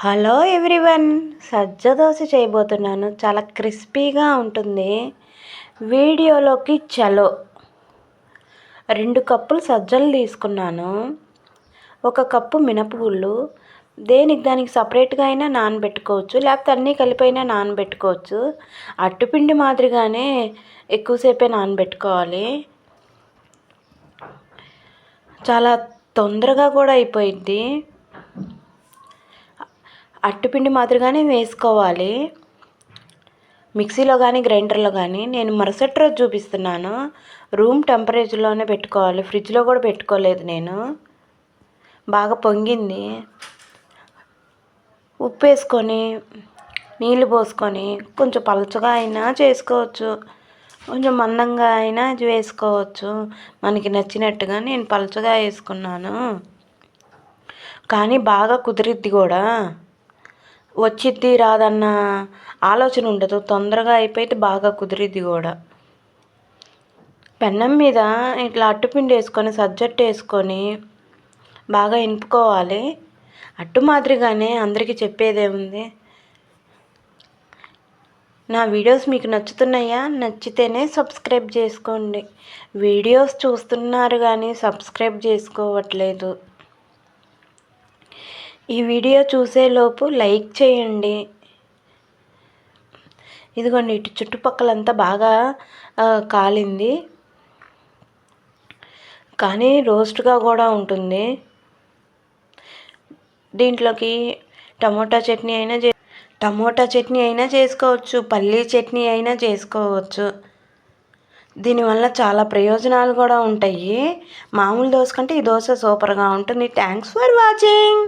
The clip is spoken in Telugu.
హలో ఎవ్రీవన్, సజ్జ దోశ చేయబోతున్నాను. చాలా క్రిస్పీగా ఉంటుంది. వీడియోలోకి చలో. 2 కప్పులు సజ్జలు తీసుకున్నాను. 1 కప్పు మినపగుళ్ళు. దానికి సపరేట్గా అయినా నానబెట్టుకోవచ్చు, లేకపోతే అన్నీ కలిపైనా నానబెట్టుకోవచ్చు. అట్టుపిండి మాదిరిగానే ఎక్కువసేపే నానబెట్టుకోవాలి. చాలా తొందరగా కూడా అయిపోయిద్ది. అట్టుపిండి మాదిరిగానే వేసుకోవాలి. మిక్సీలో కానీ గ్రైండర్లో కానీ. నేను మరుసటి రోజు చూపిస్తున్నాను. రూమ్ టెంపరేచర్లోనే పెట్టుకోవాలి, ఫ్రిడ్జ్లో కూడా పెట్టుకోలేదు నేను. బాగా పొంగింది. ఉప్పు వేసుకొని నీళ్ళు పోసుకొని కొంచెం పలచగా అయినా చేసుకోవచ్చు, కొంచెం మందంగా అయినా వేసుకోవచ్చు, మనకి నచ్చినట్టుగా. నేను పలచగా వేసుకున్నాను, కానీ బాగా కుదిరిద్ది కూడా. వచ్చిద్ది రాదన్న ఆలోచన ఉండదు, తొందరగా అయిపోతే బాగా కుదిరిద్ది కూడా. పెన్నం మీద ఇట్లా అట్టుపిండి వేసుకొని సజ్జట్టు వేసుకొని బాగా ఇంపుకోవాలి. అట్టు మాదిరిగానే, అందరికీ చెప్పేదేముంది. నా వీడియోస్ మీకు నచ్చుతున్నాయా? నచ్చితేనే సబ్స్క్రైబ్ చేసుకోండి. వీడియోస్ చూస్తున్నారు కానీ సబ్స్క్రైబ్ చేసుకోవట్లేదు. ఈ వీడియో చూసేలోపు లైక్ చేయండి. ఇదిగోండి, ఇటు చుట్టుపక్కలంతా బాగా కాలింది, కానీ రోస్ట్గా కూడా ఉంటుంది. దీంట్లోకి టమోటా చట్నీ అయినా చేసుకోవచ్చు, పల్లీ చట్నీ అయినా చేసుకోవచ్చు. దీనివల్ల చాలా ప్రయోజనాలు కూడా ఉంటాయి. మామూలు దోశ కంటే ఈ దోశ సూపర్గా ఉంటుంది. Thanks for watching.